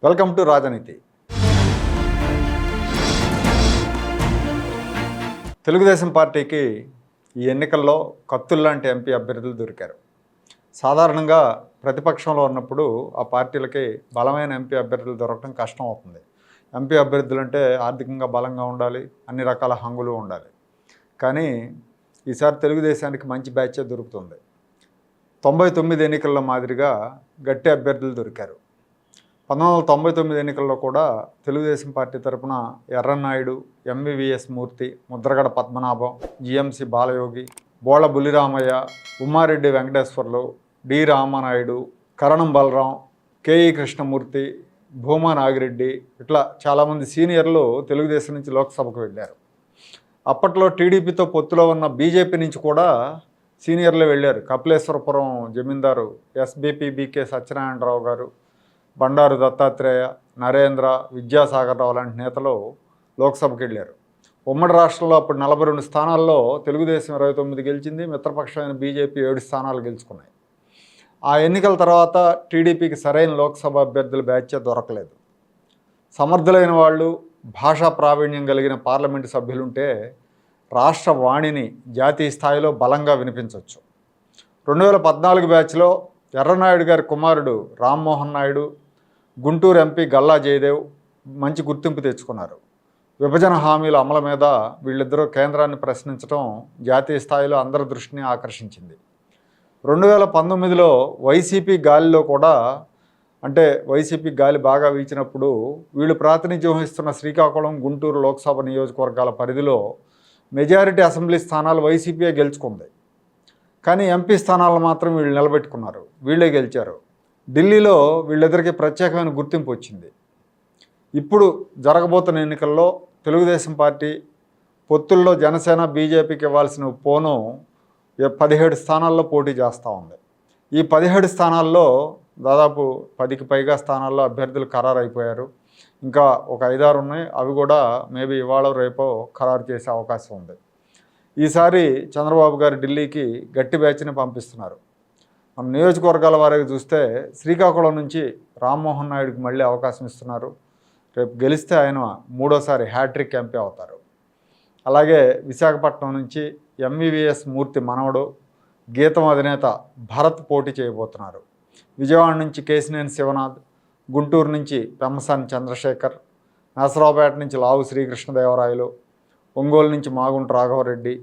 Welcome to రాజనీతి. తెలుగుదేశం పార్టీకి ఈ ఎన్నికల్లో కత్తుల్లాంటి ఎంపీ అభ్యర్థులు దొరికారు. సాధారణంగా ప్రతిపక్షంలో ఉన్నప్పుడు ఆ పార్టీలకి బలమైన ఎంపీ అభ్యర్థులు దొరకడం కష్టం అవుతుంది. ఎంపీ అభ్యర్థులు అంటే ఆర్థికంగా బలంగా ఉండాలి, అన్ని రకాల హంగులు ఉండాలి. కానీ ఈసారి తెలుగుదేశానికి మంచి బ్యాచే దొరుకుతుంది. 99 ఎన్నికల్లో మాదిరిగా గట్టి అభ్యర్థులు దొరికారు. 1999 ఎన్నికల్లో కూడా తెలుగుదేశం పార్టీ తరఫున ఎర్రన్నాయుడు, ఎంవివిఎస్ మూర్తి, Mudragada Padmanabham, GMC Balayogi, బోళ Bulliramaiah, Ummareddy Venkateswarlu, D Ramanaidu, Karanam Balaram, K E Krishnamurthy, Bhuma Nagireddy, ఇట్లా చాలామంది సీనియర్లు తెలుగుదేశం నుంచి లోక్సభకు వెళ్ళారు. అప్పట్లో టీడీపీతో పొత్తులో ఉన్న బీజేపీ నుంచి కూడా సీనియర్లు వెళ్ళారు. కపిలేశ్వరపురం జమీందారు ఎస్బీపీ సత్యనారాయణరావు గారు, బండారు దత్తాత్రేయ, నరేంద్ర, విద్యాసాగరరావు లాంటి నేతలు లోక్సభకు వెళ్ళారు. ఉమ్మడి రాష్ట్రంలో అప్పుడు 42 స్థానాల్లో తెలుగుదేశం 29 గెలిచింది. మిత్రపక్షమైన బీజేపీ 7 స్థానాలు గెలుచుకున్నాయి. ఆ ఎన్నికల తర్వాత టీడీపీకి సరైన లోక్సభ అభ్యర్థుల బ్యాచే దొరకలేదు. సమర్థులైన వాళ్ళు, భాషా ప్రావీణ్యం కలిగిన పార్లమెంటు సభ్యులుంటే రాష్ట్ర వాణిని జాతీయ స్థాయిలో బలంగా వినిపించవచ్చు. 2014 బ్యాచ్లో ఎర్రనాయుడు గారి కుమారుడు రామ్మోహన్ నాయుడు, గుంటూరు ఎంపీ గల్లా జయదేవ్ మంచి గుర్తింపు తెచ్చుకున్నారు. విభజన హామీల అమలు మీద వీళ్ళిద్దరూ కేంద్రాన్ని ప్రశ్నించడం జాతీయ స్థాయిలో అందరి దృష్టిని ఆకర్షించింది. 2019లో వైసీపీ గాలిలో కూడా, అంటే వైసీపీ గాలి బాగా వీచినప్పుడు వీళ్ళు ప్రాతినిధ్యం వహిస్తున్న శ్రీకాకుళం, గుంటూరు లోక్సభ నియోజకవర్గాల పరిధిలో మెజారిటీ అసెంబ్లీ స్థానాలు వైసీపీయే గెలుచుకుంది. కానీ ఎంపీ స్థానాలను మాత్రం వీళ్ళు నిలబెట్టుకున్నారు, వీళ్ళే గెలిచారు. ఢిల్లీలో వీళ్ళిద్దరికీ ప్రత్యేకమైన గుర్తింపు వచ్చింది. ఇప్పుడు జరగబోతున్న ఎన్నికల్లో తెలుగుదేశం పార్టీ పొత్తుల్లో జనసేన, బీజేపీకి ఇవ్వాల్సిన పోను 17 స్థానాల్లో పోటీ చేస్తూ ఉంది. ఈ 17 స్థానాల్లో దాదాపు 10కి పైగా స్థానాల్లో అభ్యర్థులు ఖరారు అయిపోయారు. ఇంకా ఒక 5-6 ఉన్నాయి. అవి కూడా మేబీ ఇవాళ రేపో ఖరారు చేసే అవకాశం ఉంది. ఈసారి చంద్రబాబు గారు ఢిల్లీకి గట్టి బ్యాచ్ని పంపిస్తున్నారు. మన నియోజకవర్గాల వారికి చూస్తే శ్రీకాకుళం నుంచి రామ్మోహన్ నాయుడుకి మళ్ళీ అవకాశం ఇస్తున్నారు. రేపు గెలిస్తే ఆయన 3వ హ్యాట్రిక్ ఎంపీ అవుతారు. అలాగే విశాఖపట్నం నుంచి ఎంవివిఎస్ మూర్తి మనవడు, గీతం అధినేత భరత్ పోటీ చేయబోతున్నారు. విజయవాడ నుంచి కేశినేని శివనాథ్, గుంటూరు నుంచి పెమ్మసాని చంద్రశేఖర్, నరసరావుపేట నుంచి లావు శ్రీకృష్ణదేవరాయలు, ఒంగోలు నుంచి మాగుంట రాఘవరెడ్డి,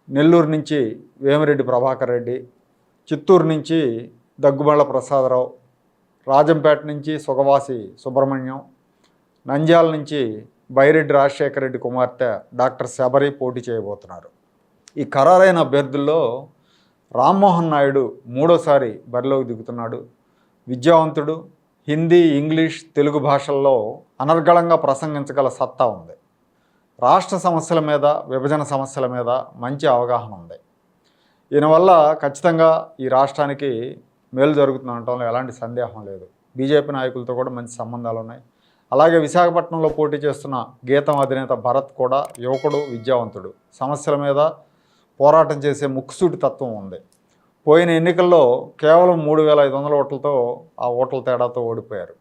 నెల్లూరు నుంచి వేమిరెడ్డి ప్రభాకర్ రెడ్డి, చిత్తూరు నుంచి దగ్గుబళ్ళ ప్రసాదరావు, రాజంపేట నుంచి సుగవాసి సుబ్రహ్మణ్యం, నంద్యాల నుంచి బైరెడ్డి రాజశేఖర రెడ్డి కుమార్తె డాక్టర్ శబరి పోటీ చేయబోతున్నారు. ఈ ఖరారైన అభ్యర్థుల్లో రామ్మోహన్ నాయుడు 3వ బరిలోకి దిగుతున్నాడు. విద్యావంతుడు, హిందీ, ఇంగ్లీష్, తెలుగు భాషల్లో అనర్గళంగా ప్రసంగించగల సత్తా ఉంది. రాష్ట్ర సమస్యల మీద, విభజన సమస్యల మీద మంచి అవగాహన ఉంది. ఈయన వల్ల ఖచ్చితంగా ఈ రాష్ట్రానికి మేలు జరుగుతుందనటంలో ఎలాంటి సందేహం లేదు. బీజేపీ నాయకులతో కూడా మంచి సంబంధాలు ఉన్నాయి. అలాగే విశాఖపట్నంలో పోటీ చేస్తున్న గీతం అధినేత భరత్ కూడా యువకుడు, విద్యావంతుడు, సమస్యల మీద పోరాటం చేసే ముక్కుసూటి తత్వం ఉంది. పోయిన ఎన్నికల్లో కేవలం 3,500 ఓట్లతో, ఆ ఓట్ల తేడాతో ఓడిపోయారు.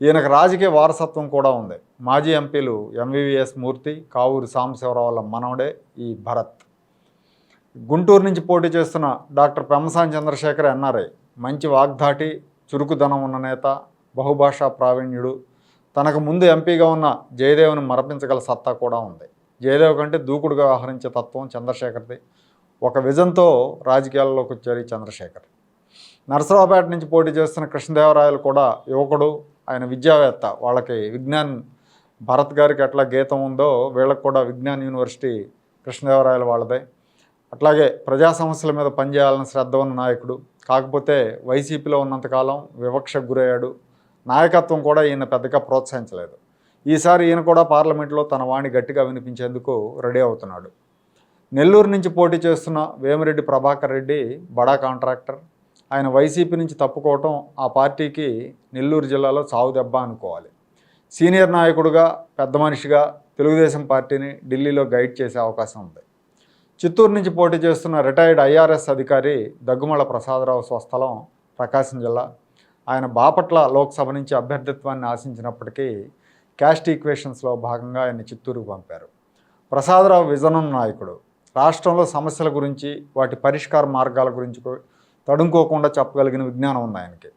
ఈయనకు రాజకీయ వారసత్వం కూడా ఉంది. మాజీ ఎంపీలు ఎంవివిఎస్ మూర్తి, కావూరు సాంబశివరావుల మనవడే ఈ భరత్. గుంటూరు నుంచి పోటీ చేస్తున్న డాక్టర్ పెమ్మసాని చంద్రశేఖర్ ఎన్ఆర్ఐ, మంచి వాగ్ధాటి, చురుకుదనం ఉన్న నేత, బహుభాషా ప్రావీణ్యుడు. తనకు ముందు ఎంపీగా ఉన్న జయదేవ్ని మరపించగల సత్తా కూడా ఉంది. జయదేవ్ కంటే దూకుడుగా వ్యవహరించే తత్వం చంద్రశేఖర్ది. ఒక విజన్తో రాజకీయాల్లోకి వచ్చారు ఈ చంద్రశేఖర్. నరసరావుపేట నుంచి పోటీ చేస్తున్న కృష్ణదేవరాయలు కూడా యువకుడు, ఆయన విద్యావేత్త. వాళ్ళకి విజ్ఞాన్, భరత్ గారికి ఎట్లా గీతం ఉందో వీళ్ళకి కూడా విజ్ఞాన్ యూనివర్సిటీ కృష్ణదేవరాయలు వాళ్ళదే. అట్లాగే ప్రజా సమస్యల మీద పనిచేయాలని శ్రద్ధ ఉన్న నాయకుడు. కాకపోతే వైసీపీలో ఉన్నంతకాలం వివక్షకు గురయ్యాడు. నాయకత్వం కూడా ఈయన పెద్దగా ప్రోత్సహించలేదు. ఈసారి ఈయన కూడా పార్లమెంట్లో తన వాణి గట్టిగా వినిపించేందుకు రెడీ అవుతున్నాడు. నెల్లూరు నుంచి పోటీ చేస్తున్న వేమిరెడ్డి ప్రభాకర్ రెడ్డి బడా కాంట్రాక్టర్. ఆయన వైసీపీ నుంచి తప్పుకోవటం ఆ పార్టీకి నెల్లూరు జిల్లాలో చావు దెబ్బ అనుకోవాలి. సీనియర్ నాయకుడిగా, పెద్ద మనిషిగా తెలుగుదేశం పార్టీని ఢిల్లీలో గైడ్ చేసే అవకాశం ఉంది. చిత్తూరు నుంచి పోటీ చేస్తున్న రిటైర్డ్ ఐఆర్ఎస్ అధికారి దగ్గుమళ్ళ ప్రసాదరావు స్వస్థలం ప్రకాశం జిల్లా. ఆయన బాపట్ల లోక్సభ నుంచి అభ్యర్థిత్వాన్ని ఆశించినప్పటికీ క్యాస్ట్ ఈక్వేషన్స్లో భాగంగా ఆయన చిత్తూరుకు పంపారు. ప్రసాదరావు విజనం నాయకుడు. రాష్ట్రంలో సమస్యల గురించి వాటి పరిష్కార మార్గాల గురించి తడుముకోకుండా చెప్పగలిగిన విజ్ఞానం ఉంది ఆయనకి.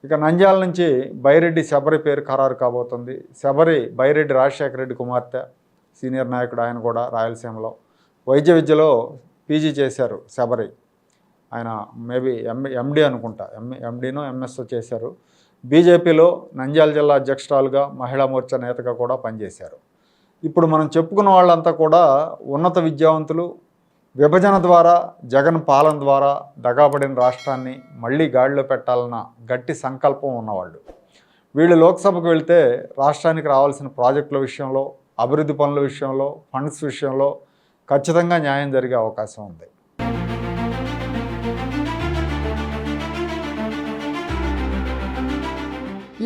ఇక నంద్యాల నుంచి బైరెడ్డి శబరి పేరు ఖరారు కాబోతుంది. శబరి బైరెడ్డి రాజశేఖర రెడ్డి కుమార్తె, సీనియర్ నాయకుడు. ఆయన కూడా రాయలసీమలో వైద్య విద్యలో పీజీ చేశారు శబరి. ఆయన మేబీ ఎండి అనుకుంటా, ఎండీనో ఎంఎస్ఓ చేశారు. బీజేపీలో నంద్యాల జిల్లా అధ్యక్షురాలుగా, మహిళా మోర్చా నేతగా కూడా పనిచేశారు. ఇప్పుడు మనం చెప్పుకున్న వాళ్ళంతా కూడా ఉన్నత విద్యావంతులు. విభజన ద్వారా, జగన్ పాలన ద్వారా దగాబడిన రాష్ట్రాన్ని మళ్ళీ గాడిలో పెట్టాలన్న గట్టి సంకల్పం ఉన్నవాళ్ళు. వీళ్ళు లోక్సభకు వెళ్తే రాష్ట్రానికి రావాల్సిన ప్రాజెక్టుల విషయంలో, అభివృద్ధి పనుల విషయంలో, ఫండ్స్ విషయంలో ఖచ్చితంగా న్యాయం జరిగే అవకాశం ఉంది.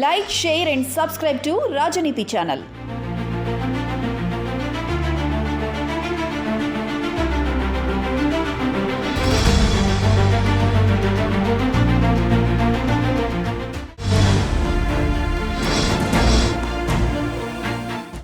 Like, share and subscribe to Rajaniti channel.